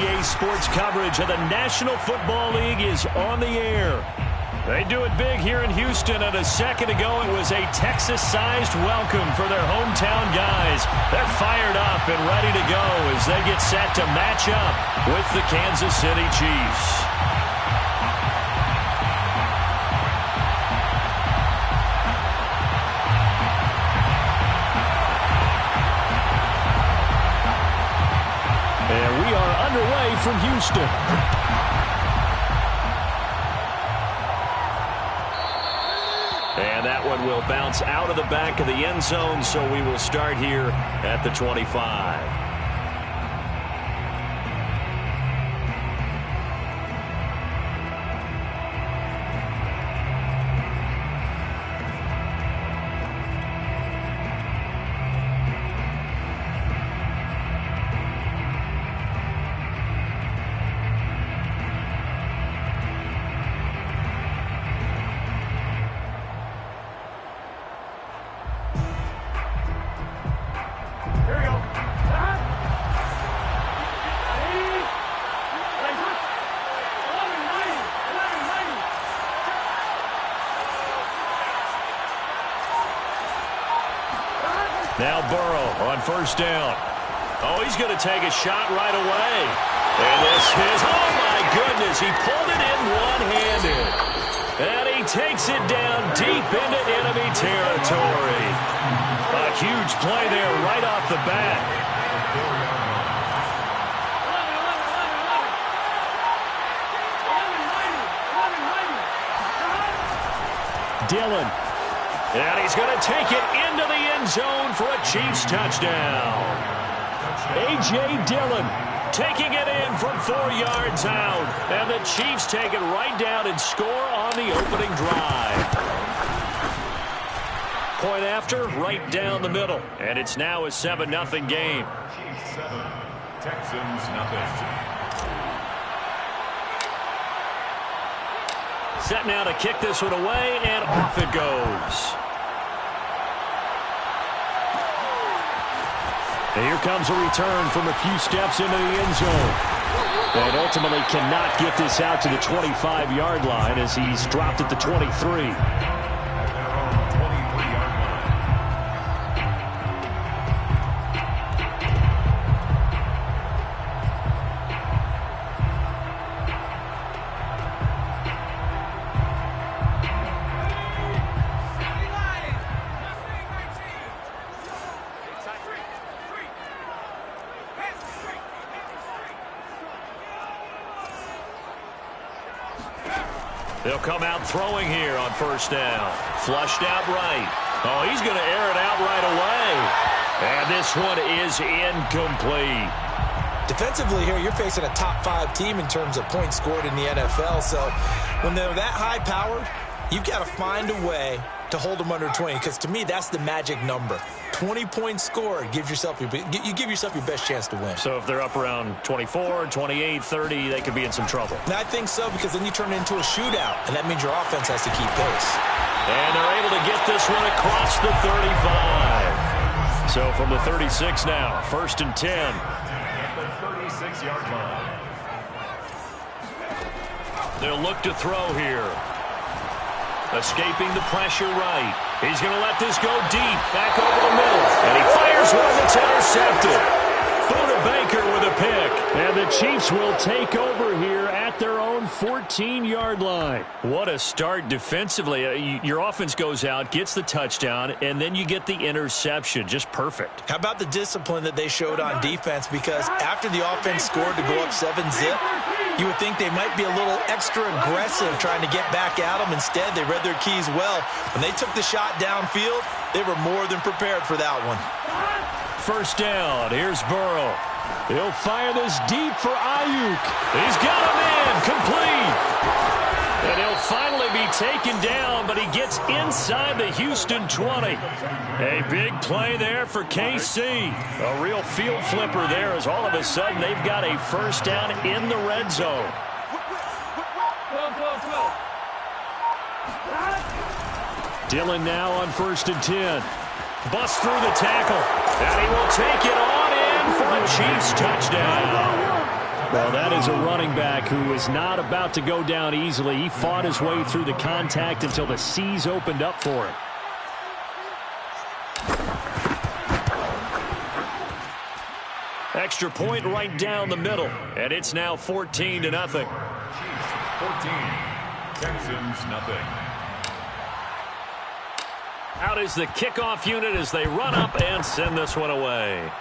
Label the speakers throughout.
Speaker 1: EA Sports coverage of the National Football League is on the air. They do it big here in Houston, and a second ago it was a Texas-sized welcome for their hometown guys. They're fired up and ready to go as they get set to match up with the Kansas City Chiefs. And we are underway from Houston. And that one will bounce out of the back of the end zone, so we will start here at the 25. Now Burrow on first down. Oh, he's going to take a shot right away. And this is, oh my goodness, he pulled it in one-handed. And he takes it down deep into enemy territory. A huge play there right off the bat. Dillon. And he's going to take it into the end zone for a Chiefs touchdown. A.J. Dillon taking it in from 4 yards out. And the Chiefs take it right down and score on the opening drive. Point after, right down the middle. And it's now a 7-0 game.
Speaker 2: Chiefs 7, Texans nothing.
Speaker 1: Set now to kick this one away, and off it goes. And here comes a return from a few steps into the end zone. And ultimately cannot get this out to the 25-yard line as he's dropped at the 23. They'll come out throwing here on first down. Flushed out right. Oh, he's going to air it out right away. And this one is incomplete.
Speaker 3: Defensively here, you're facing a top-5 team in terms of points scored in the NFL. So when they're that high-powered, you've got to find a way to hold them under 20. Because to me, that's the magic number. 20 points scored, you give yourself your best chance to win.
Speaker 1: So if they're up around 24, 28, 30, they could be in some trouble.
Speaker 3: And I think so, because then you turn it into a shootout, and that means your offense has to keep pace.
Speaker 1: And they're able to get this one across the 35. So from the 36 now, 1st and 10.
Speaker 2: At the 36-yard line.
Speaker 1: They'll look to throw here. Escaping the pressure right. He's going to let this go deep, back over the middle. And he fires one that's intercepted. Buda Baker with a pick. And the Chiefs will take over here at their own 14-yard line. What a start defensively. Your offense goes out, gets the touchdown, and then you get the interception. Just perfect.
Speaker 3: How about the discipline that they showed on defense? Because after the offense scored to go up 7-zip, you would think they might be a little extra aggressive trying to get back at them. Instead, they read their keys well. When they took the shot downfield, they were more than prepared for that one.
Speaker 1: First down. Here's Burrow. He'll fire this deep for Ayuk. He's got him in. Complete. And he'll finally be taken down, but he gets inside the Houston 20. A big play there for KC. A real field flipper there as all of a sudden they've got a first down in the red zone. Dillon now on 1st and 10. Busts through the tackle. And he will take it on in for a Chiefs touchdown.
Speaker 4: Well, that is a running back who is not about to go down easily. He fought his way through the contact until the seas opened up for him.
Speaker 1: Extra point right down the middle, and it's now 14-0.
Speaker 2: Chiefs 14, Texans nothing.
Speaker 1: Out is the kickoff unit as they run up and send this one away.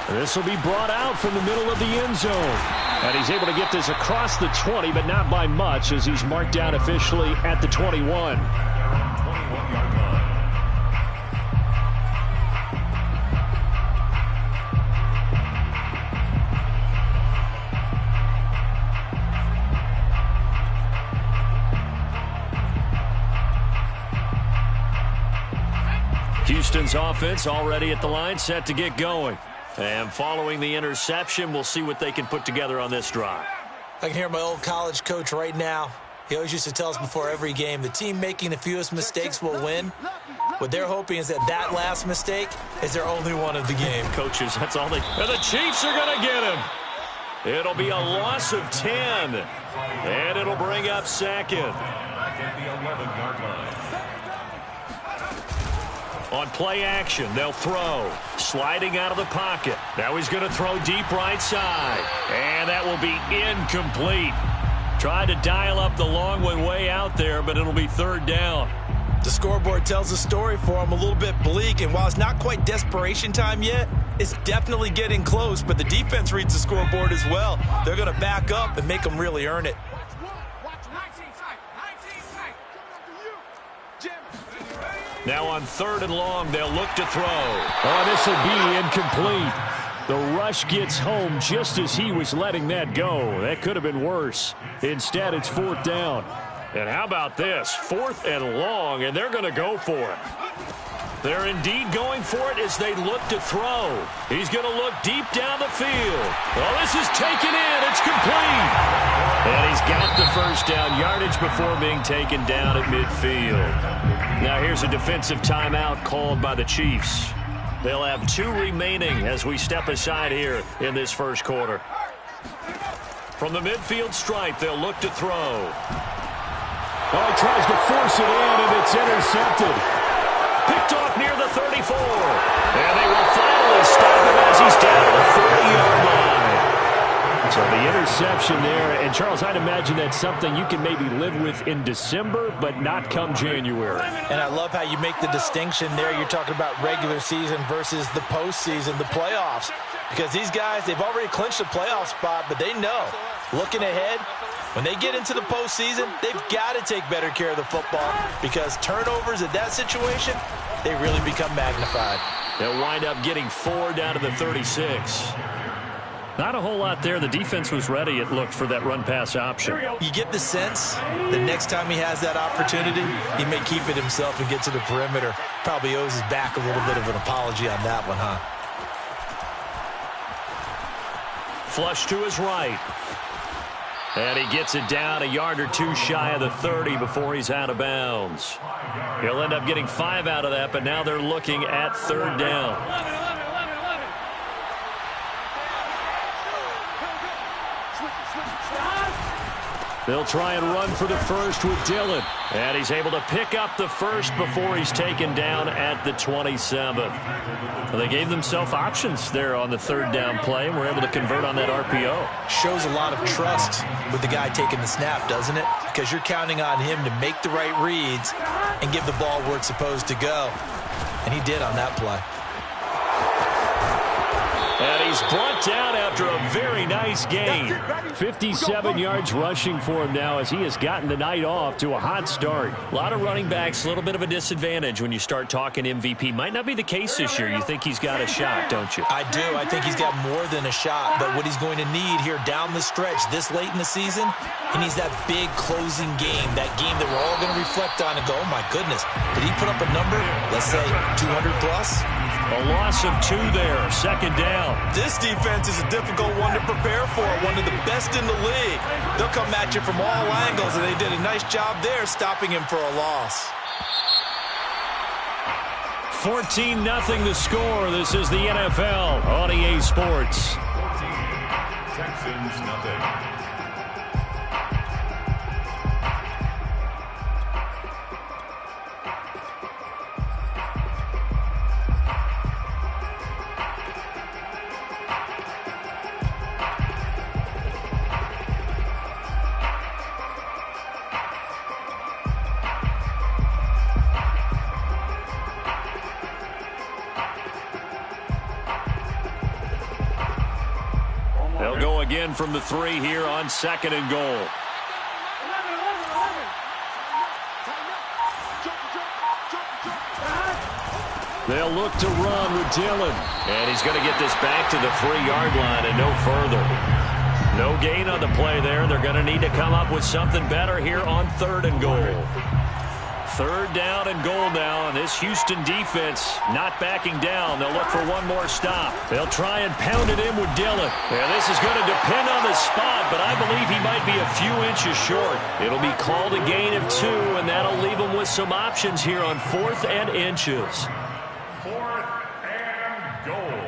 Speaker 4: This will be brought out from the middle of the end zone. And he's able to get this across the 20, but not by much, as he's marked down officially at the 21.
Speaker 2: 21-yard line.
Speaker 1: Houston's offense already at the line, set to get going. And following the interception, we'll see what they can put together on this drive.
Speaker 3: I can hear my old college coach right now. He always used to tell us before every game, the team making the fewest mistakes will win. What they're hoping is that last mistake is their only one of the game.
Speaker 1: Coaches, that's all they... And the Chiefs are going to get him. It'll be a loss of 10. And it'll bring up second.
Speaker 2: Back at the 11-yard line.
Speaker 1: On play action, they'll throw. Sliding out of the pocket. Now he's going to throw deep right side. And that will be incomplete. Tried to dial up the long one way out there, but it'll be third down.
Speaker 3: The scoreboard tells a story for him, a little bit bleak, and while it's not quite desperation time yet, it's definitely getting close, but the defense reads the scoreboard as well. They're going to back up and make them really earn it.
Speaker 1: Now on 3rd and long, they'll look to throw.
Speaker 4: Oh, this will be incomplete. The rush gets home just as he was letting that go. That could have been worse. Instead, it's 4th down.
Speaker 1: And how about this? 4th and long, and they're going to go for it. They're indeed going for it as they look to throw. He's going to look deep down the field. Oh, this is taken in. It's complete. And he's got the first down yardage before being taken down at midfield. Now here's a defensive timeout called by the Chiefs. They'll have 2 remaining as we step aside here in this first quarter. From the midfield stripe, they'll look to throw.
Speaker 4: Oh, he tries to force it in, and it's intercepted.
Speaker 1: Picked off near the 34. And they will finally stop him as he's down to the 40-yard line.
Speaker 4: So the interception there, and Charles, I'd imagine that's something you can maybe live with in December, but not come January.
Speaker 3: And I love how you make the distinction there. You're talking about regular season versus the postseason, the playoffs. Because these guys, they've already clinched a playoff spot, but they know, looking ahead, when they get into the postseason, they've got to take better care of the football because turnovers in that situation, they really become magnified.
Speaker 1: They'll wind up getting 4 down to the 36. Not a whole lot there. The defense was ready, it looked, for that run-pass option.
Speaker 3: You get the sense the next time he has that opportunity, he may keep it himself and get to the perimeter. Probably owes his back a little bit of an apology on that one, huh?
Speaker 1: Flush to his right. And he gets it down a yard or 2 shy of the 30 before he's out of bounds. He'll end up getting 5 out of that, but now they're looking at 3rd down. They'll try and run for the first with Dillon. And he's able to pick up the first before he's taken down at the 27. Well, they gave themselves options there on the 3rd down play, and were able to convert on that RPO.
Speaker 3: Shows a lot of trust with the guy taking the snap, doesn't it? Because you're counting on him to make the right reads and give the ball where it's supposed to go. And he did on that play.
Speaker 1: And he's brought down after a very nice gain.
Speaker 4: 57 yards rushing for him now as he has gotten the night off to a hot start.
Speaker 1: A lot of running backs, a little bit of a disadvantage when you start talking MVP. Might not be the case this year. You think he's got a shot, don't you?
Speaker 3: I do. I think he's got more than a shot. But what he's going to need here down the stretch this late in the season, he needs that big closing game, that game that we're all going to reflect on and go, oh, my goodness, did he put up a number, let's say 200 plus?
Speaker 1: A loss of 2 there, 2nd down.
Speaker 3: This defense is a difficult one to prepare for, one of the best in the league. They'll come at you from all angles, and they did a nice job there stopping him for a loss.
Speaker 4: 14-0 the score. This is the NFL on EA Sports.
Speaker 2: 14, Texans nothing.
Speaker 4: They'll go again from the 3 here on 2nd and goal. They'll look to run with Dillon.
Speaker 1: And he's going to get this back to the 3-yard line and no further. No gain on the play there. They're going to need to come up with something better here on 3rd and goal. 3rd down and goal now, and this Houston defense not backing down. They'll look for one more stop. They'll try and pound it in with Dillon. Yeah, this is going to depend on the spot, but I believe he might be a few inches short. It'll be called a gain of 2, and that'll leave him with some options here on 4th and inches.
Speaker 2: 4th and goal.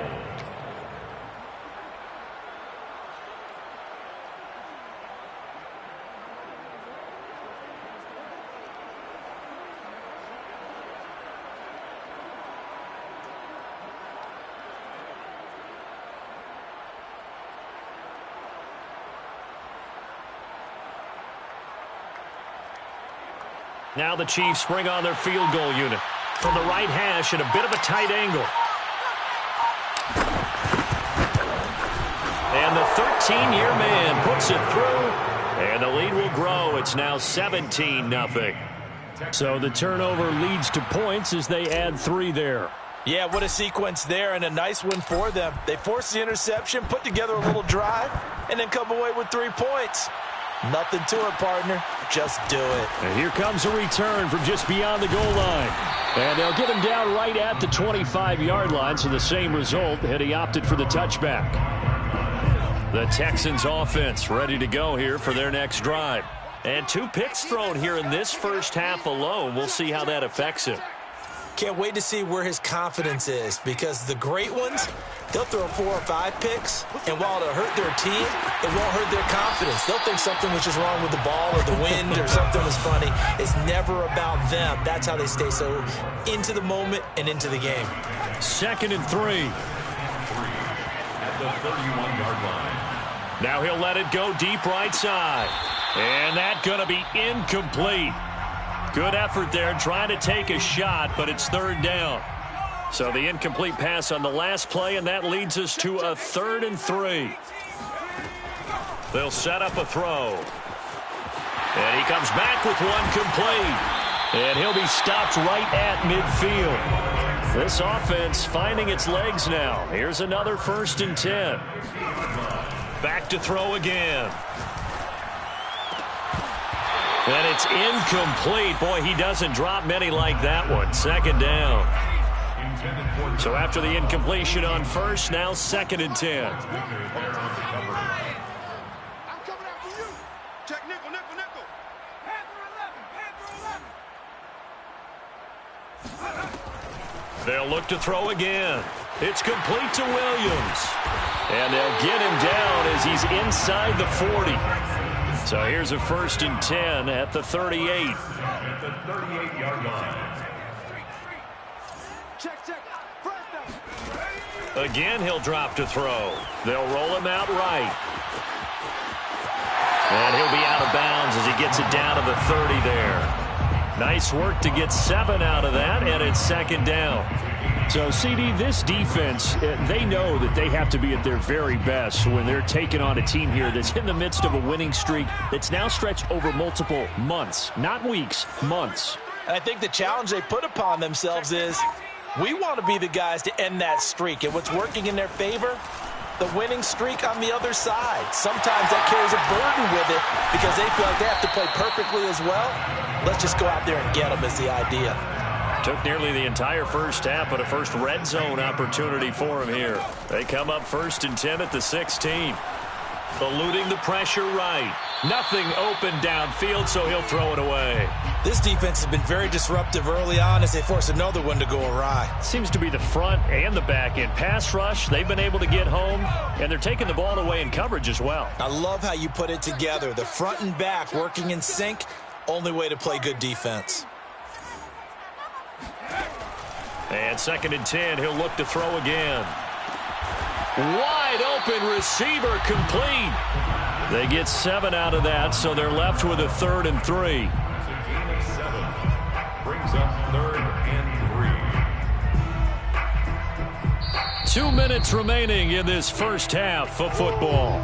Speaker 1: Now the Chiefs bring on their field goal unit from the right hash at a bit of a tight angle. And the 13-year man puts it through, and the lead will grow. It's now 17-0.
Speaker 4: So the turnover leads to points as they add 3 there.
Speaker 3: Yeah, what a sequence there, and a nice win for them. They forced the interception, put together a little drive, and then come away with 3 points. Nothing to it, partner. Just do it.
Speaker 4: And here comes a return from just beyond the goal line. And they'll get him down right at the 25-yard line, so the same result had he opted for the touchback.
Speaker 1: The Texans offense ready to go here for their next drive. And 2 picks thrown here in this first half alone. We'll see how that affects him.
Speaker 3: Can't wait to see where his confidence is, because the great ones, they'll throw 4 or 5 picks, and while it'll hurt their team, it won't hurt their confidence. They'll think something was just wrong with the ball or the wind or something was funny. It's never about them. That's how they stay so into the moment and into the game.
Speaker 4: 2nd and 3.
Speaker 2: At the 31-yard line.
Speaker 1: Now he'll let it go deep right side. And that's going to be incomplete. Good effort there trying to take a shot, but it's 3rd down. So the incomplete pass on the last play, and that leads us to a 3rd and 3. They'll set up a throw. And he comes back with one complete. And he'll be stopped right at midfield. This offense finding its legs now. Here's another 1st and 10. Back to throw again. And it's incomplete. Boy, he doesn't drop many like that one. 2nd down. So after the incompletion on 1st, now 2nd and 10.
Speaker 5: I'm coming after you. Check nickel, nickel, nickel. Panther 11, Panther 11.
Speaker 1: They'll look to throw again. It's complete to Williams. And they'll get him down as he's inside the 40. So here's a 1st and 10 at the 38.
Speaker 2: At the 38-yard line.
Speaker 5: Check.
Speaker 1: Again, he'll drop to throw. They'll roll him out right. And he'll be out of bounds as he gets it down to the 30 there. Nice work to get 7 out of that, and it's 2nd down.
Speaker 4: So, CD, this defense, they know that they have to be at their very best when they're taking on a team here that's in the midst of a winning streak that's now stretched over multiple months, not weeks, months.
Speaker 3: I think the challenge they put upon themselves is, we want to be the guys to end that streak. And what's working in their favor? The winning streak on the other side. Sometimes that carries a burden with it because they feel like they have to play perfectly as well. Let's just go out there and get them is the idea.
Speaker 1: Took nearly the entire first half, but a first red zone opportunity for him here. They come up 1st and 10 at the 16. Eluding the pressure right. Nothing open downfield, so he'll throw it away.
Speaker 3: This defense has been very disruptive early on as they force another one to go awry.
Speaker 4: Seems to be the front and the back end. Pass rush, they've been able to get home, and they're taking the ball away in coverage as well.
Speaker 3: I love how you put it together. The front and back working in sync, only way to play good defense.
Speaker 1: And 2nd and 10, he'll look to throw again. Wide open receiver complete. They get 7 out of that, so they're left with a 3rd and 3.
Speaker 2: It's a gain of 7. Brings up 3rd and 3.
Speaker 1: 2 minutes remaining in this first half of football.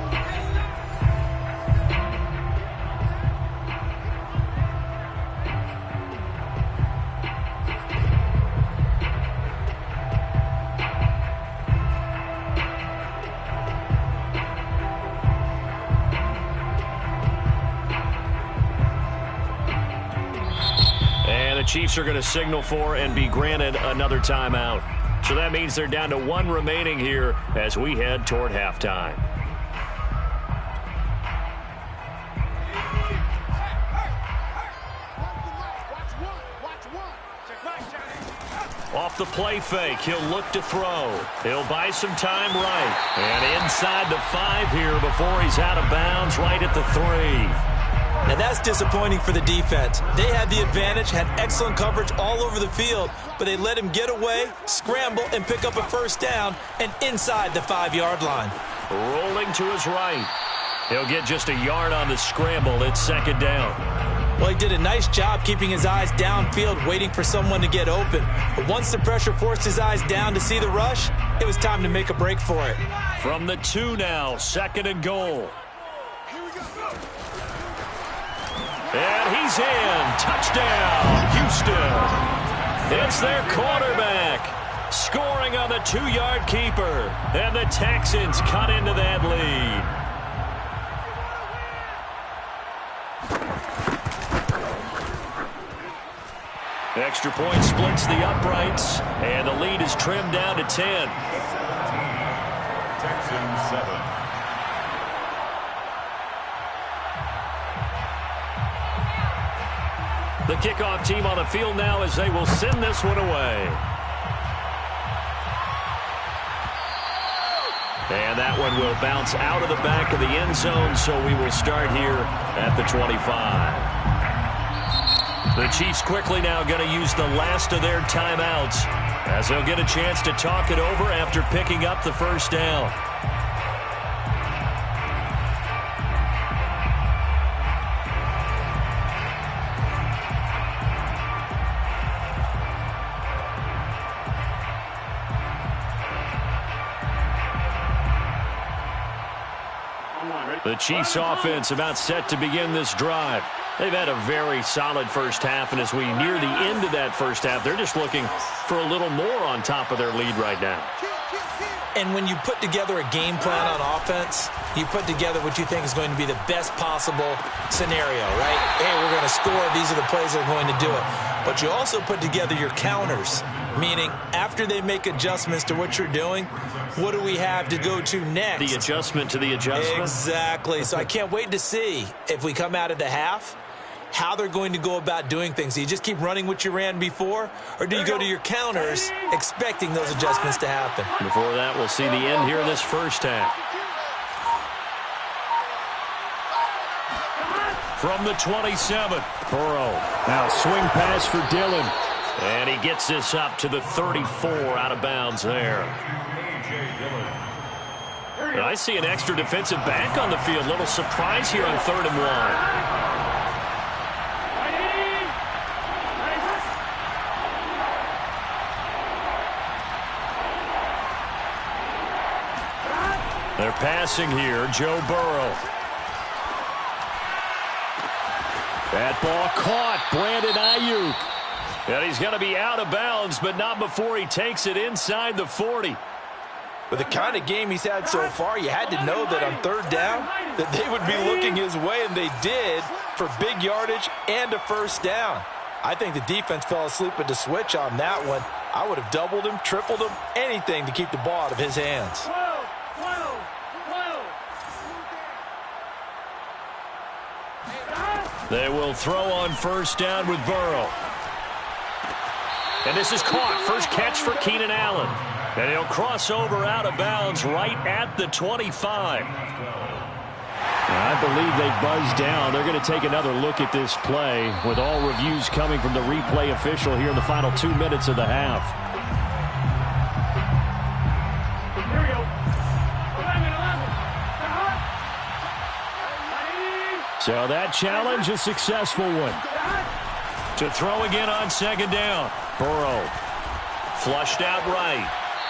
Speaker 1: The Chiefs are going to signal for and be granted another timeout. So that means they're down to 1 remaining here as we head toward halftime. Off the play fake, he'll look to throw. He'll buy some time right. And inside the 5 here before he's out of bounds right at the 3.
Speaker 3: Now that's disappointing for the defense. They had the advantage, had excellent coverage all over the field, but they let him get away, scramble, and pick up a first down, and inside the 5-yard line.
Speaker 1: Rolling to his right. He'll get just a yard on the scramble. It's 2nd down.
Speaker 3: Well, he did a nice job keeping his eyes downfield, waiting for someone to get open. But once the pressure forced his eyes down to see the rush, it was time to make a break for it.
Speaker 1: From the 2 now, 2nd and goal. And he's in. Touchdown, Houston. It's their quarterback scoring on the 2-yard keeper. And the Texans cut into that lead. Extra point splits the uprights. And the lead is trimmed down to 10.
Speaker 2: Texans 7.
Speaker 1: The kickoff team on the field now as they will send this one away. And that one will bounce out of the back of the end zone, so we will start here at the 25. The Chiefs quickly now going to use the last of their timeouts as they'll get a chance to talk it over after picking up the first down. The Chiefs offense about set to begin this drive. They've had a very solid first half, and as we near the end of that first half, they're just looking for a little more on top of their lead right now.
Speaker 3: And when you put together a game plan on offense, you put together what you think is going to be the best possible scenario, right? Hey, we're going to score. These are the plays that are going to do it. But you also put together your counters, meaning after they make adjustments to what you're doing, what do we have to go to next?
Speaker 1: The adjustment to the adjustment?
Speaker 3: Exactly. So I can't wait to see if we come out of the half, how they're going to go about doing things. Do you just keep running what you ran before, or do you go to your counters expecting those adjustments to happen?
Speaker 1: Before that, we'll see the end here of this first half. From the 27, Burrow. Now swing pass for Dillon. And he gets this up to the 34 out of bounds there. And I see an extra defensive back on the field. Little surprise here on 3rd and 1. They're passing here, Joe Burrow. That ball caught, Brandon Ayuk. And he's going to be out of bounds, but not before he takes it inside the 40.
Speaker 3: With the kind of game he's had so far, you had to know that on 3rd down that they would be looking his way, and they did, for big yardage and a first down. I think the defense fell asleep at the switch on that one. I would have doubled him, tripled him, anything to keep the ball out of his hands.
Speaker 1: They will throw on first down with Burrow. And this is caught. First catch for Keenan Allen. And he'll cross over out of bounds right at the 25.
Speaker 4: I believe they buzzed down. They're going to take another look at this play with all reviews coming from the replay official here in the final 2 minutes of the half.
Speaker 6: Here we go. 11.
Speaker 4: So that challenge, a successful one.
Speaker 1: To throw again on second down. Burrow flushed out right.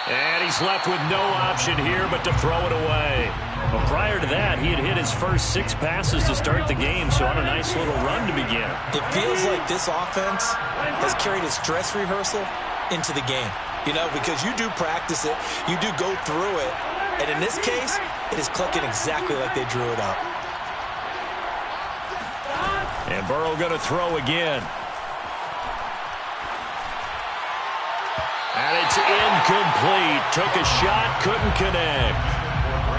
Speaker 1: And he's left with no option here but to throw it away. Well, prior to that, he had hit his first 6 passes to start the game, so on a nice little run to begin.
Speaker 3: It feels like this offense has carried its dress rehearsal into the game. You know, because you do practice it, you do go through it, and in this case, it is clicking exactly like they drew it up.
Speaker 1: And Burrow going to throw again. And it's incomplete. Took a shot, couldn't connect.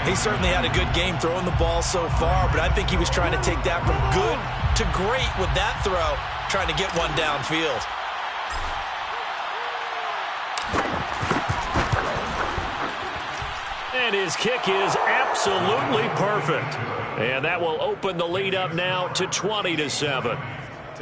Speaker 3: He certainly had a good game throwing the ball so far, but I think he was trying to take that from good to great with that throw, trying to get one downfield.
Speaker 1: And his kick is absolutely perfect. And that will open the lead up now to 20-7.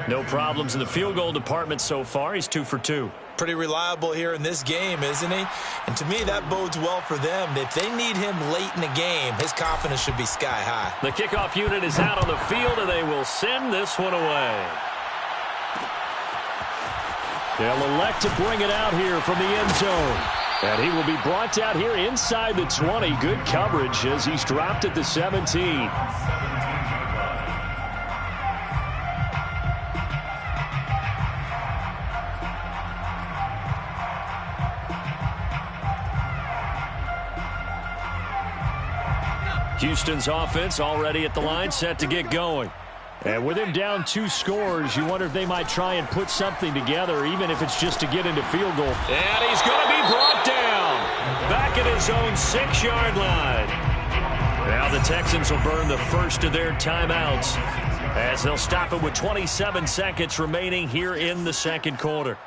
Speaker 1: No problems in the field goal department so far. He's 2 for 2.
Speaker 3: Pretty reliable here in this game, isn't he? And to me, that bodes well for them. If they need him late in the game, his confidence should be sky high.
Speaker 1: The kickoff unit is out on the field, and they will send this one away.
Speaker 4: They'll elect to bring it out here from the end zone. And he will be brought out here inside the 20. Good coverage as he's dropped at the 17. Houston's offense already at the line, set to get going. And with him down 2 scores, you wonder if they might try and put something together, even if it's just to get into field goal.
Speaker 1: And he's going to be brought down back at his own 6-yard line. Now the Texans will burn the first of their timeouts as they'll stop it with 27 seconds remaining here in the second quarter.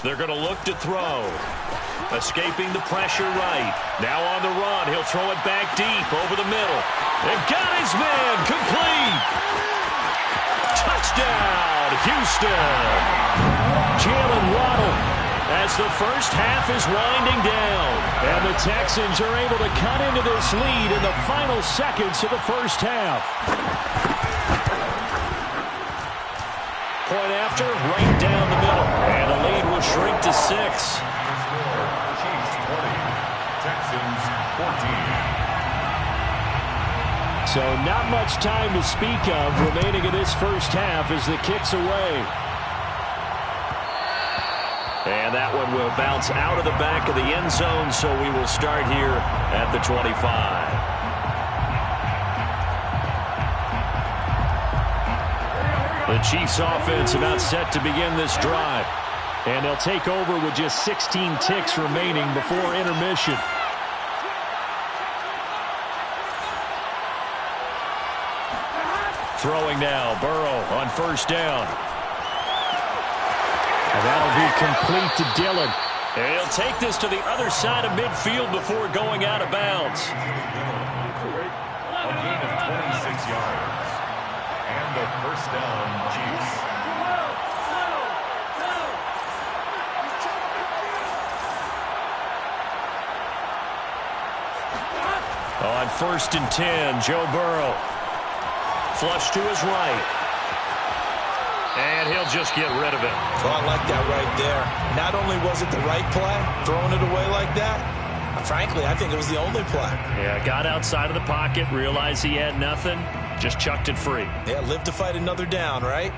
Speaker 1: They're going to look to throw. Escaping the pressure right. Now on the run. He'll throw it back deep over the middle. And got his man. Complete. Touchdown, Houston. Jalen Waddle as the first half is winding down. And the Texans are able to cut into this lead in the final seconds of the first half. Point after, right down the middle. And the lead will shrink to 6.
Speaker 2: Chiefs 20, Texans 14.
Speaker 4: So not much time to speak of remaining in this first half as the kick's away. And that one will bounce out of the back of the end zone, so we will start here at the 25. The Chiefs offense about set to begin this drive. And they'll take over with just 16 ticks remaining before intermission. Throwing now, Burrow on first down. And that'll be complete to Dillon. And he'll take this to the other side of midfield before going out of bounds.
Speaker 2: A gain of 26 yards. And the first down, Chiefs.
Speaker 1: On first and 10, Joe Burrow. Flush to his right. And he'll just get rid of it.
Speaker 3: Well, I like that right there. Not only was it the right play, throwing it away like that, frankly, I think it was the only play.
Speaker 1: Yeah, got outside of the pocket, realized he had nothing, just chucked it free.
Speaker 3: Yeah, live to fight another down, right?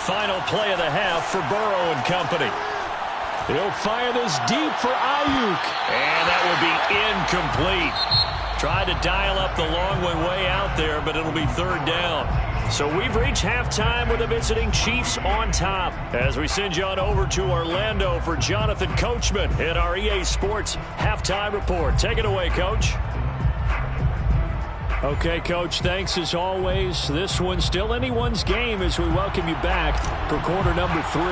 Speaker 1: Final play of the half for Burrow and company.
Speaker 4: He'll fire this deep for Ayuk.
Speaker 1: And that will be incomplete. Tried to dial up the long way out there, but it'll be third down. So we've reached halftime with the visiting Chiefs on top. As we send you on over to Orlando for Jonathan Coachman in our EA Sports Halftime Report. Take it away, Coach.
Speaker 4: Okay, Coach, thanks as always. This one's still anyone's game as we welcome you back for quarter number 3.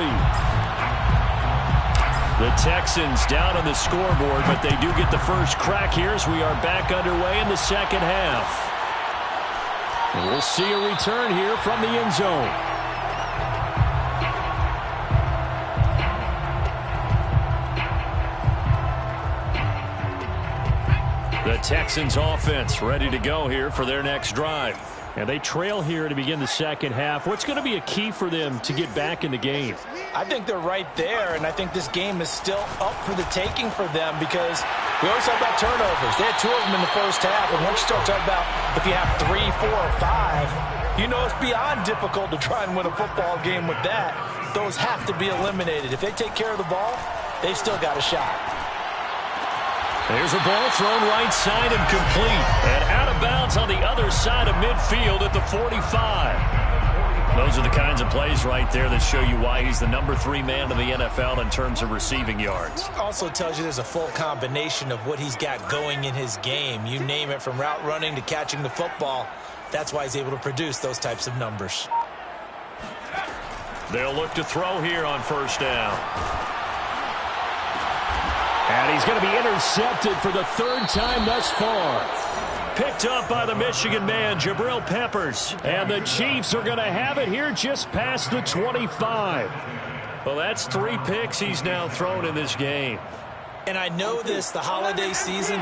Speaker 1: The Texans down on the scoreboard, but they do get the first crack here as we are back underway in the second half. And we'll see a return here from the end zone. The Texans offense ready to go here for their next drive.
Speaker 4: And they trail here to begin the second half. What's going to be a key for them to get back in the game?
Speaker 3: I think they're right there, and I think this game is still up for the taking for them because we always talk about turnovers. They had 2 of them in the first half, and once you start talking about if you have 3, 4, or 5, you know it's beyond difficult to try and win a football game with that. Those have to be eliminated. If they take care of the ball, they've still got a shot.
Speaker 1: There's a ball thrown right side and complete. And out of bounds on the other side of midfield at the 45. Those are the kinds of plays right there that show you why he's the number 3 man in the NFL in terms of receiving yards.
Speaker 3: Also tells you there's a full combination of what he's got going in his game. You name it, from route running to catching the football. That's why he's able to produce those types of numbers.
Speaker 1: They'll look to throw here on first down.
Speaker 4: And he's going to be intercepted for the 3rd time thus far.
Speaker 1: Picked up by the Michigan man, Jabril Peppers.
Speaker 4: And the Chiefs are going to have it here just past the 25.
Speaker 1: Well, that's 3 picks he's now thrown in this game.
Speaker 3: And I know this, the holiday season,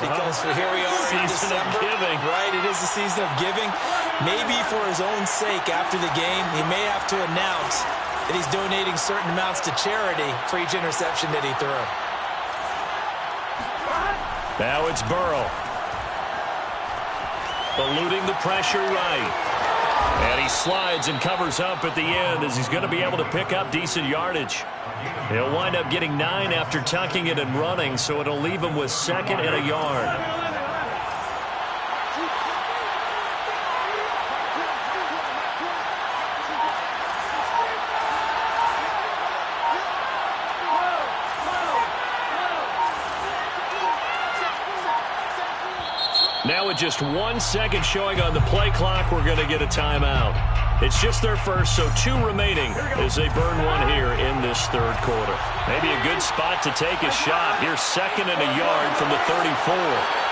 Speaker 3: because here we are in December.
Speaker 1: Of giving.
Speaker 3: Right, it is the season of giving. Maybe for his own sake after the game, he may have to announce that he's donating certain amounts to charity for each interception that he threw.
Speaker 1: Now it's Burrow. Eluding the pressure right. And he slides and covers up at the end as he's going to be able to pick up decent yardage. He'll wind up getting 9 after tucking it and running, so it'll leave him with 2nd and a yard. Now with just 1 second showing on the play clock, we're going to get a timeout. It's just their first, so 2 remaining as they burn 1 here in this 3rd quarter. Maybe a good spot to take a shot. Here's 2nd and a yard from the 34.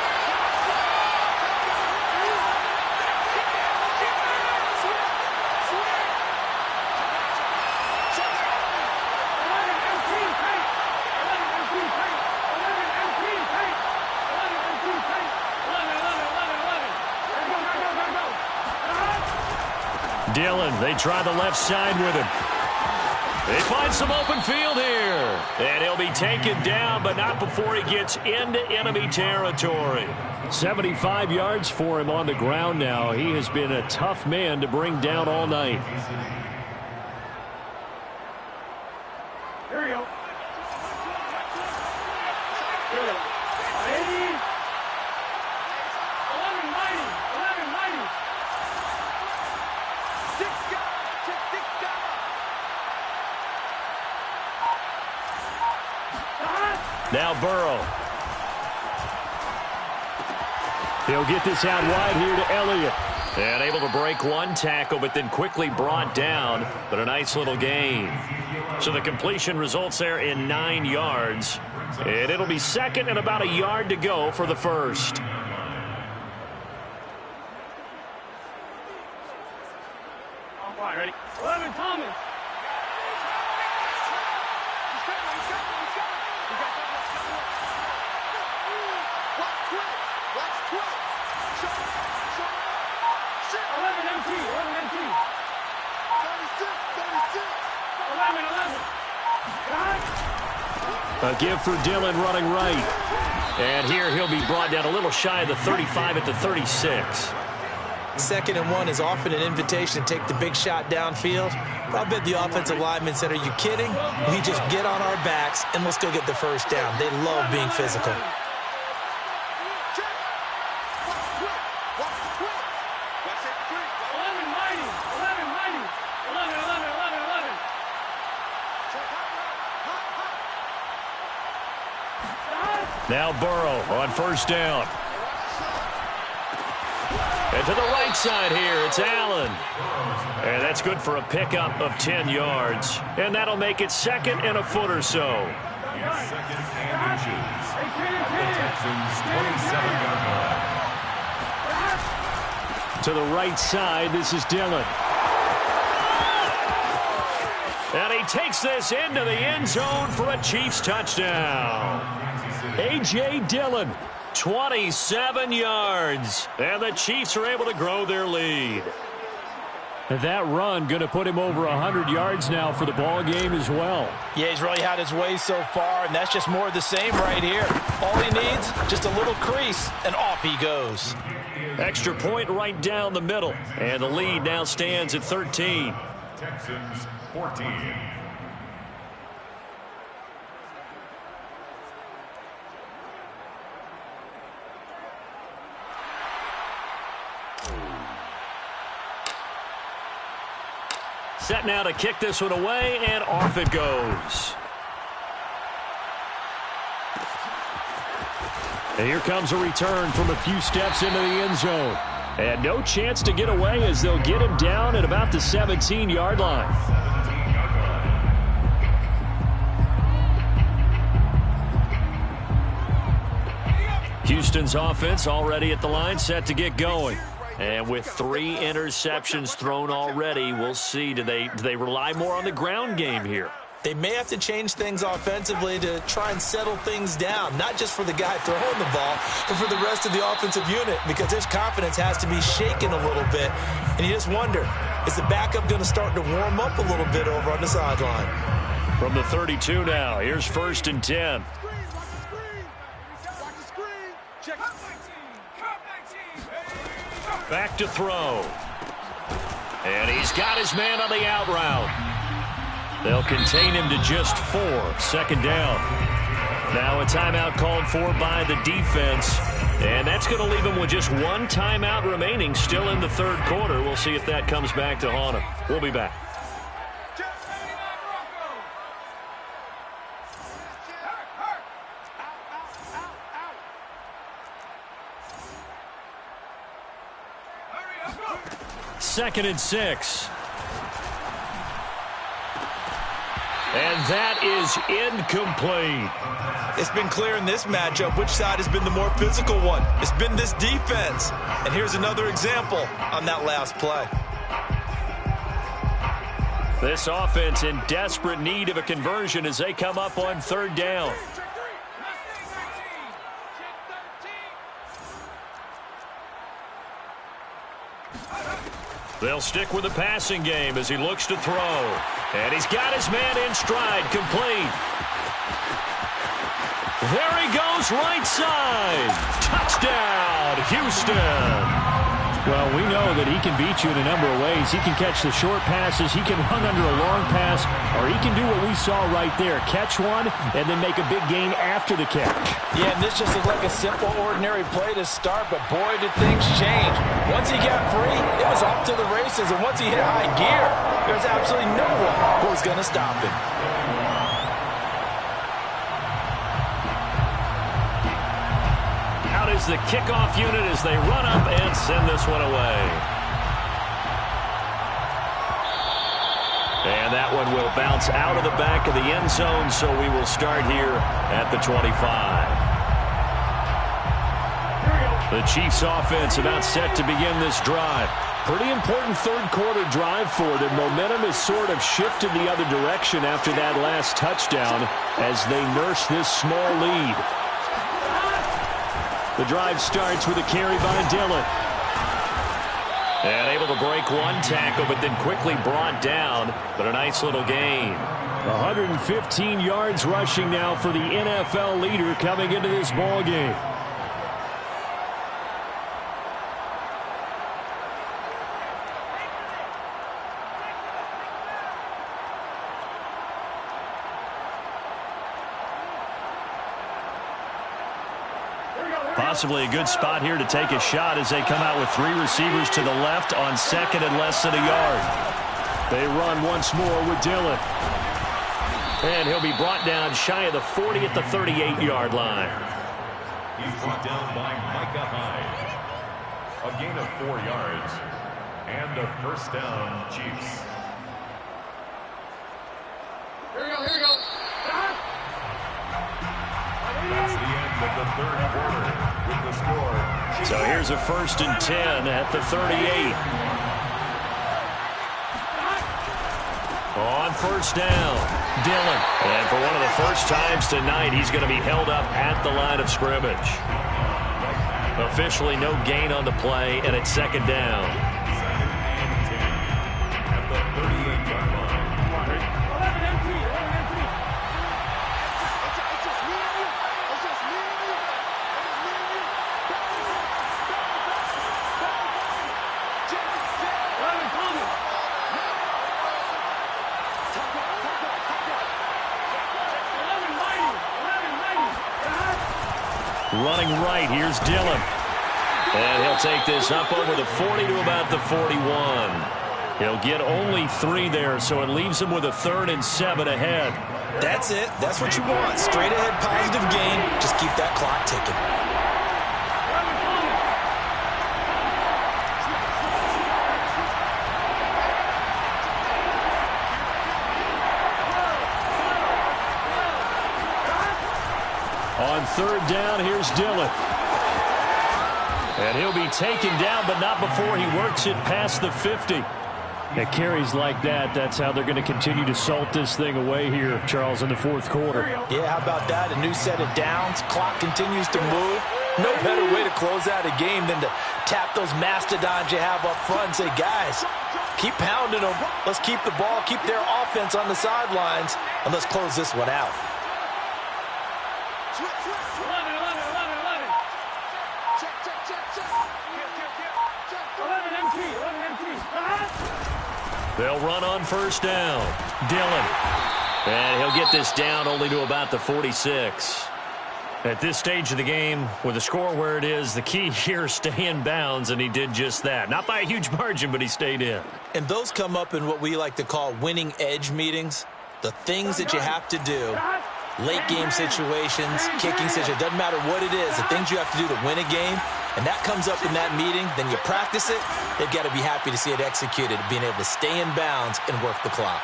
Speaker 1: Dillon, they try the left side with him. They find some open field here. And he'll be taken down, but not before he gets into enemy territory.
Speaker 4: 75 yards for him on the ground now. He has been a tough man to bring down all night.
Speaker 6: Here we go.
Speaker 1: Now Burrow.
Speaker 4: He'll get this out wide here to Elliott.
Speaker 1: And able to break 1 tackle, but then quickly brought down. But a nice little gain. So the completion results there in 9 yards. And it'll be 2nd and about a yard to go for the first.
Speaker 6: All right, ready? 11, Thomas.
Speaker 1: A give for Dillon running right. And here he'll be brought down a little shy of the 35 at the 36.
Speaker 3: 2nd and 1 is often an invitation to take the big shot downfield. I bet the offensive linemen said, are you kidding? We just get on our backs and let's go get the first down. They love being physical.
Speaker 1: Now Burrow on first down. And to the right side here, it's Allen. And that's good for a pickup of 10 yards. And that'll make it 2nd and a foot or so.
Speaker 2: 2nd and inches. The Texans' 27-yard line.
Speaker 4: To the right side, this is Dillon.
Speaker 1: And he takes this into the end zone for a Chiefs touchdown. A.J. Dillon, 27 yards. And the Chiefs are able to grow their lead.
Speaker 4: That run going to put him over 100 yards now for the ball game as well.
Speaker 3: Yeah, he's really had his way so far, and that's just more of the same right here. All he needs, just a little crease, and off he goes.
Speaker 1: Extra point right down the middle. And the lead now stands at 13.
Speaker 2: Texans 14.
Speaker 1: Set now to kick this one away, and off it goes.
Speaker 4: And here comes a return from a few steps into the end zone. And no chance to get away as they'll get him down at about the 17-yard line.
Speaker 1: Houston's offense already at the line, set to get going. And with 3 interceptions thrown already, we'll see. Do they rely more on the ground game here?
Speaker 3: They may have to change things offensively to try and settle things down, not just for the guy throwing the ball, but for the rest of the offensive unit, because his confidence has to be shaken a little bit. And you just wonder, is the backup going to start to warm up a little bit over on the sideline?
Speaker 1: From the 32 now, here's 1st and 10. Back to throw. And he's got his man on the out route. They'll contain him to just 4. 2nd down. Now a timeout called for by the defense. And that's going to leave him with just 1 timeout remaining still in the 3rd quarter. We'll see if that comes back to haunt him. We'll be back. Second and 6. And that is incomplete.
Speaker 3: It's been clear in this matchup which side has been the more physical one. It's been this defense. And here's another example on that last play.
Speaker 1: This offense in desperate need of a conversion as they come up on 3rd down. They'll stick with the passing game as he looks to throw. And he's got his man in stride, complete. There he goes, right side. Touchdown, Houston.
Speaker 4: Well, we know that he can beat you in a number of ways. He can catch the short passes, he can run under a long pass, or he can do what we saw right there, catch one and then make a big gain after the catch.
Speaker 3: Yeah, and this just looked like a simple, ordinary play to start, but boy, did things change. Once he got free, it was off to the races, and once he hit high gear, there's absolutely no one who was going to stop him.
Speaker 1: Out is the kickoff unit as they run up and send this one away. And that one will bounce out of the back of the end zone, so we will start here at the 25. The Chiefs offense about set to begin this drive. Pretty important 3rd quarter drive for them. Momentum has sort of shifted the other direction after that last touchdown as they nurse this small lead. The drive starts with a carry by Dillon. And able to break 1 tackle, but then quickly brought down. But a nice little gain.
Speaker 4: 115 yards rushing now for the NFL leader coming into this ball game.
Speaker 1: Possibly a good spot here to take a shot as they come out with 3 receivers to the left on 2nd and less than a yard.
Speaker 4: They run once more with Dillon.
Speaker 1: And he'll be brought down shy of the 40 at the 38-yard line.
Speaker 2: He's brought down by Micah Hyde. A gain of 4 yards and a first down, Chiefs.
Speaker 6: Here we go.
Speaker 2: That's the end of the third quarter with the score.
Speaker 1: So here's a 1st and 10 at the 38. On 1st down, Dillon. And for one of the first times tonight, he's going to be held up at the line of scrimmage. Officially no gain on the play, and it's 2nd down.
Speaker 2: 2nd and 10 at the 38-yard line.
Speaker 1: Running right, here's Dillon. And he'll take this up over the 40 to about the 41. He'll get only 3 there, so it leaves him with a 3rd and 7 ahead.
Speaker 3: That's it. That's what you want. Straight ahead positive gain. Just keep that clock ticking.
Speaker 1: On 3rd down, here's Dillon. And he'll be taken down, but not before he works it past the 50.
Speaker 4: At carries like that, that's how they're going to continue to salt this thing away here, Charles, in the 4th quarter.
Speaker 3: Yeah, how about that? A new set of downs. Clock continues to move. No better way to close out a game than to tap those mastodons you have up front and say, guys, keep pounding them. Let's keep the ball, keep their offense on the sidelines, and let's close this one out.
Speaker 6: 11. Check. 11 MT.
Speaker 1: They'll run on 1st down. Dillon. And he'll get this down only to about the 46. At this stage of the game, with the score where it is, the key here is stay in bounds, and he did just that. Not by a huge margin, but he stayed in.
Speaker 3: And those come up in what we like to call winning edge meetings. The things that you have to do. Late game situations, kicking situations, doesn't matter what it is, the things you have to do to win a game, and that comes up in that meeting, then you practice it, they've got to be happy to see it executed, being able to stay in bounds and work the clock.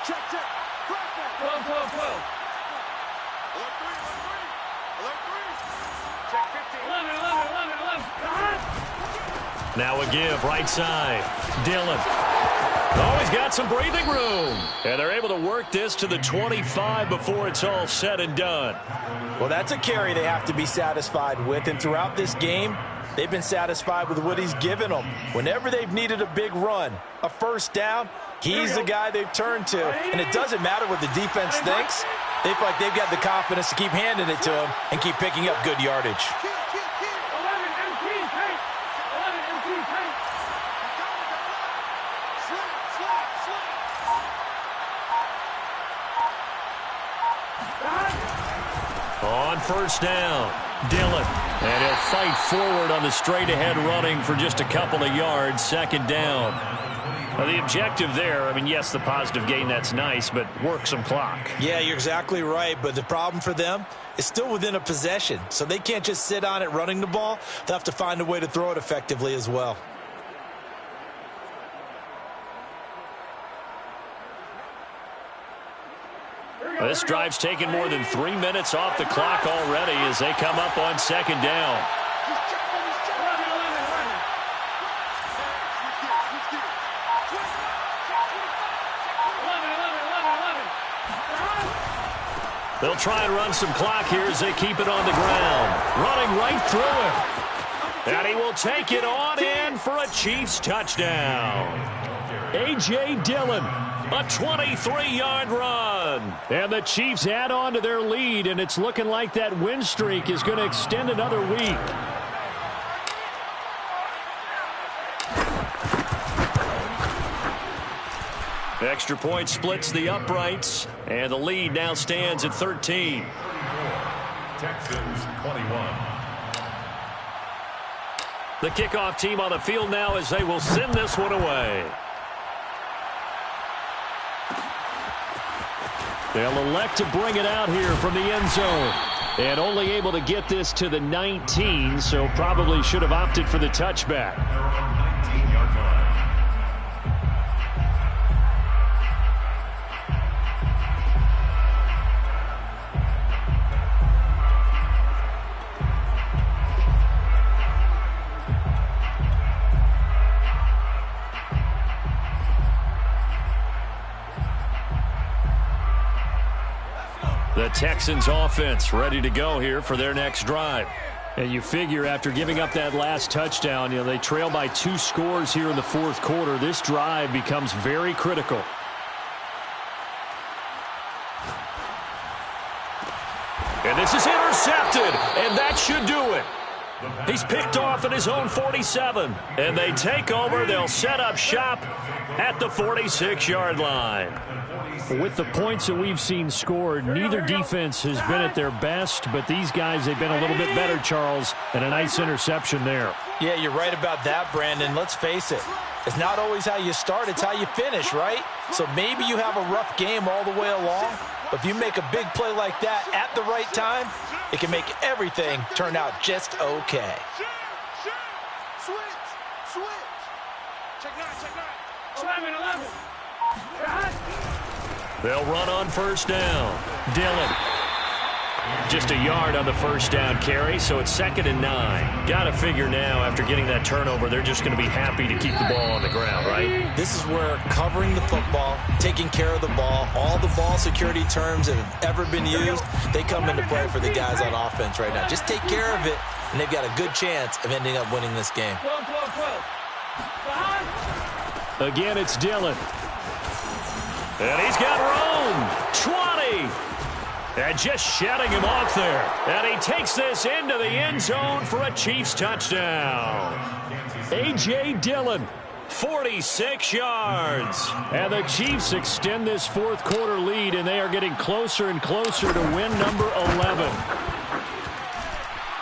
Speaker 5: Check.
Speaker 6: 12.
Speaker 5: Alert 3. Check 15.
Speaker 6: 11.
Speaker 1: Now a give, right side. Dillon. Oh, he's got some breathing room. And they're able to work this to the 25 before it's all said and done.
Speaker 3: Well, that's a carry they have to be satisfied with, and throughout this game, they've been satisfied with what he's given them. Whenever they've needed a big run, a 1st down, he's the guy they've turned to. And it doesn't matter what the defense thinks. They feel like they've got the confidence to keep handing it to him and keep picking up good yardage.
Speaker 6: 11 MT.
Speaker 1: On 1st down, Dillon. And he'll fight forward on the straight-ahead running for just a couple of yards, 2nd down. Well, the objective there, I mean, yes, the positive gain, that's nice, but work some clock.
Speaker 3: Yeah, you're exactly right, but the problem for them is still within a possession, so they can't just sit on it running the ball. They'll have to find a way to throw it effectively as well.
Speaker 1: This drive's taken more than 3 minutes off the clock already as they come up on 2nd down. They'll try and run some clock here as they keep it on the ground. Running right through it. And he will take it on in for a Chiefs touchdown. A.J. Dillon, a 23-yard run.
Speaker 4: And the Chiefs add on to their lead, and it's looking like that win streak is going to extend another week.
Speaker 1: Extra point splits the uprights, and the lead now stands at 13.
Speaker 2: Texans 21.
Speaker 1: The kickoff team on the field now as they will send this one away.
Speaker 4: They'll elect to bring it out here from the end zone. And only able to get this to the 19, so probably should have opted for the touchback.
Speaker 2: They're on 19-yard line.
Speaker 1: The Texans offense ready to go here for their next drive.
Speaker 4: And you figure after giving up that last touchdown, they trail by 2 scores here in the fourth quarter. This drive becomes very critical.
Speaker 1: And this is intercepted, and that should do it. He's picked off at his own 47. And they take over. They'll set up shop at the 46-yard line.
Speaker 4: With the points that we've seen scored, neither defense has been at their best, but these guys, they've been a little bit better, Charles, and a nice interception there.
Speaker 3: Yeah, you're right about that, Brandon. Let's face it. It's not always how you start, it's how you finish, right? So maybe you have a rough game all the way along, but if you make a big play like that at the right time, it can make everything turn out just okay.
Speaker 5: Switch. Check 9.
Speaker 6: 11.
Speaker 1: They'll run on first down. Dillon. Just a yard on the first down carry, so it's 2nd and 9. Got to figure now, after getting that turnover, they're just going to be happy to keep the ball on the ground, right?
Speaker 3: This is where covering the football, taking care of the ball, all the ball security terms that have ever been used, they come into play for the guys on offense right now. Just take care of it, and they've got a good chance of ending up winning this game.
Speaker 6: 12.
Speaker 4: Again, it's Dillon.
Speaker 1: And he's got room. 20. And just shutting him off there. And he takes this into the end zone for a Chiefs touchdown.
Speaker 4: A.J. Dillon.
Speaker 1: 46 yards.
Speaker 4: And the Chiefs extend this fourth quarter lead, and they are getting closer and closer to win number 11.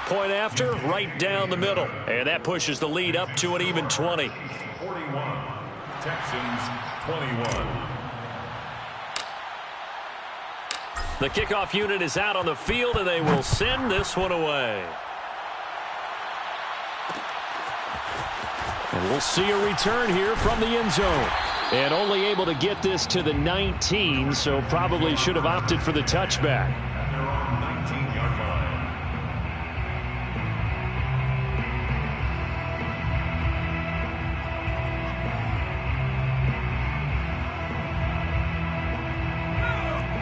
Speaker 1: Point after, right down the middle. And that pushes the lead up to an even 20.
Speaker 2: 41. Texans 21.
Speaker 1: The kickoff unit is out on the field, and they will send this one away.
Speaker 4: And we'll see a return here from the end zone. And only able to get this to the 19, so probably should have opted for the touchback.
Speaker 2: They're on 19-yard line.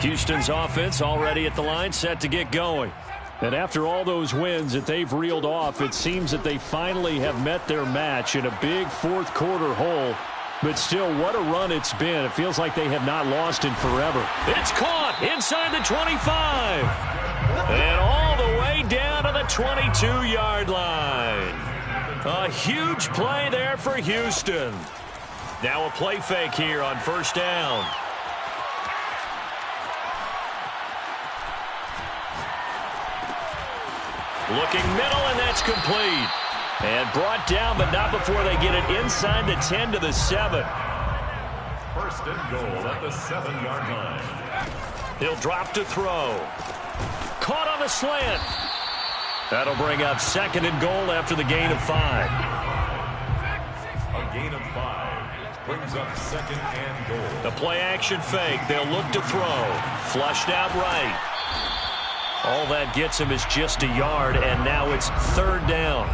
Speaker 1: Houston's offense already at the line, set to get going.
Speaker 4: And after all those wins that they've reeled off, it seems that they finally have met their match in a big fourth quarter hole. But still, what a run it's been. It feels like they have not lost in forever.
Speaker 1: It's caught inside the 25. And all the way down to the 22-yard line. A huge play there for Houston. Now a play fake here on first down. Looking middle, and that's complete. And brought down, but not before they get it inside the 10 to the 7.
Speaker 2: First and goal at the 7-yard line.
Speaker 1: He'll drop to throw. Caught on the slant. That'll bring up 2nd and goal after the gain of 5.
Speaker 2: A gain of 5 brings up 2nd and goal.
Speaker 1: The play action fake. They'll look to throw. Flushed out right. All that gets him is just a yard, and now it's 3rd down.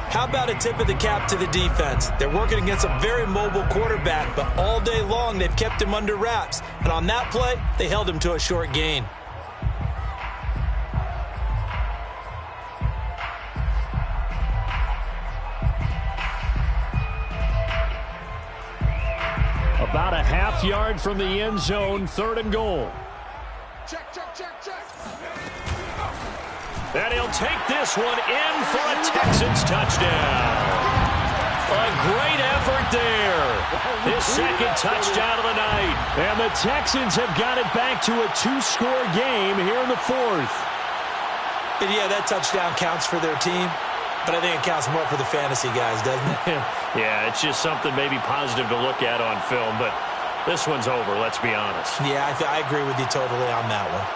Speaker 3: How about a tip of the cap to the defense? They're working against a very mobile quarterback, but all day long they've kept him under wraps. And on that play, they held him to a short gain.
Speaker 4: About a half yard from the end zone, 3rd and goal.
Speaker 5: Check.
Speaker 1: And he'll take this one in for a Texans touchdown. A great effort there. His 2nd touchdown of the night.
Speaker 4: And the Texans have got it back to a 2-score game here in the 4th.
Speaker 3: And yeah, that touchdown counts for their team, but I think it counts more for the fantasy guys, doesn't it?
Speaker 1: Yeah, it's just something maybe positive to look at on film, but This one's over, let's be honest.
Speaker 3: Yeah, I agree with you totally on that one.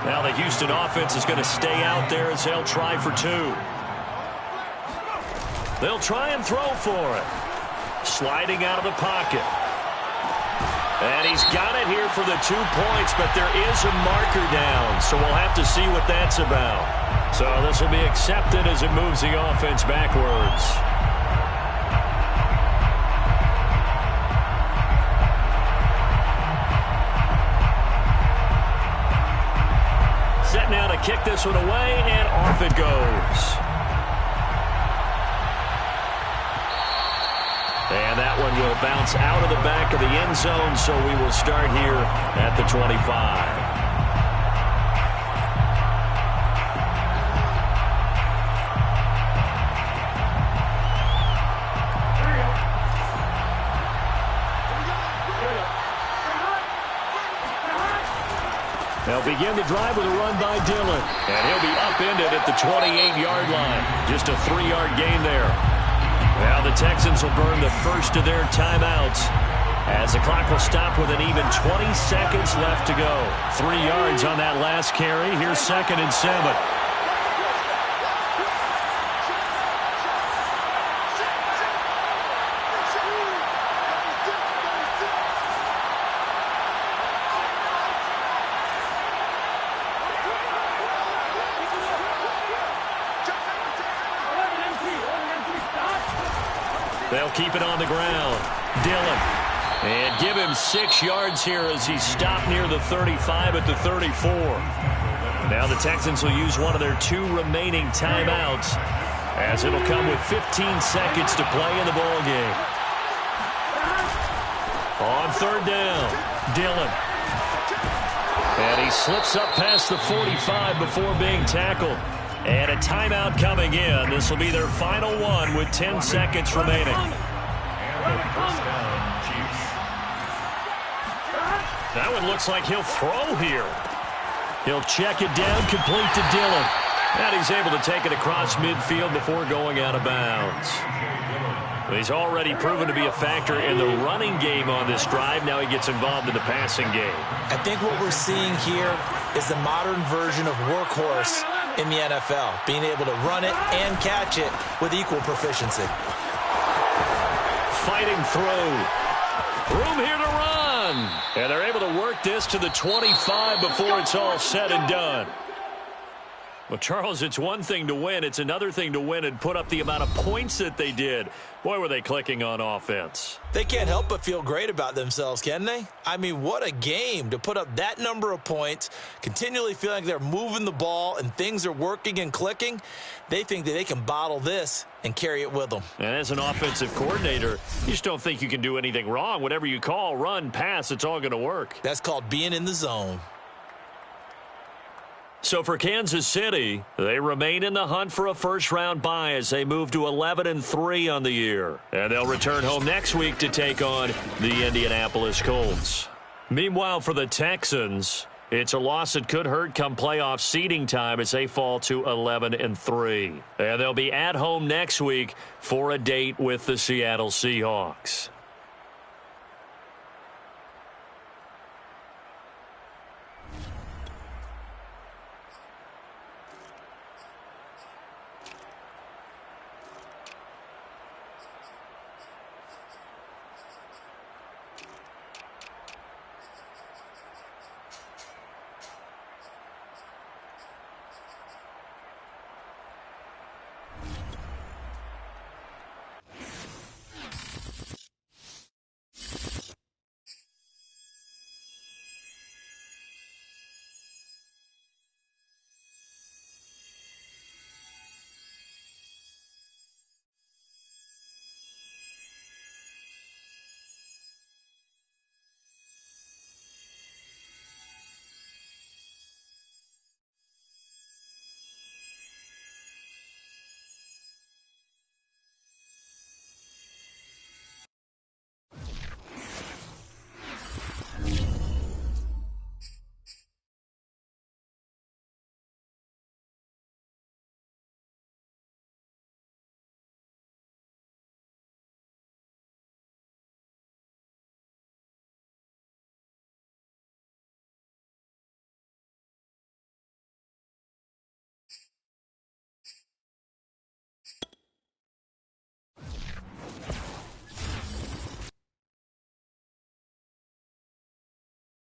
Speaker 1: Now the Houston offense is going to stay out there as they'll try for two. They'll try and throw for it. Sliding out of the pocket. And he's got it here for the 2 points, but there is a marker down, so we'll have to see what that's about. So this will be accepted as it moves the offense backwards. Set now to kick this one away, and off it goes. And that one will bounce out of the back of the end zone, so we will start here at the 25. They'll begin the drive with a run by Dillon. And he'll be upended at the 28-yard line. Just a 3-yard gain there. Now the Texans will burn the first of their timeouts as the clock will stop with an even 20 seconds left to go. 3 yards on that last carry. Here's 2nd and 7. They'll keep it on the ground. Dillon. And give him 6 yards here as he stopped near the 35 at the 34. Now the Texans will use one of their 2 remaining timeouts as it'll come with 15 seconds to play in the ball game. On 3rd down, Dillon. And he slips up past the 45 before being tackled. And a timeout coming in. This will be their final one with 10 seconds remaining.
Speaker 2: And the first down, Chiefs.
Speaker 1: That one looks like he'll throw here. He'll check it down, complete to Dillon. And he's able to take it across midfield before going out of bounds. He's already proven to be a factor in the running game on this drive. Now he gets involved in the passing game.
Speaker 3: I think what we're seeing here is the modern version of workhorse in the NFL, being able to run it and catch it with equal proficiency.
Speaker 1: Fighting through. Room here to run. And they're able to work this to the 25 before it's all said and done. Well, Charles, it's one thing to win. It's another thing to win and put up the amount of points that they did. Boy, were they clicking on offense.
Speaker 3: They can't help but feel great about themselves, can they? I mean, what a game to put up that number of points, continually feeling like they're moving the ball and things are working and clicking. They think that they can bottle this and carry it with them.
Speaker 1: And as an offensive coordinator, you just don't think you can do anything wrong. Whatever you call, run, pass, it's all going to work.
Speaker 3: That's called being in the zone.
Speaker 1: So for Kansas City, they remain in the hunt for a first-round bye as they move to 11-3 on the year. And they'll return home next week to take on the Indianapolis Colts. Meanwhile, for the Texans, it's a loss that could hurt come playoff seeding time as they fall to 11-3. And they'll be at home next week for a date with the Seattle Seahawks.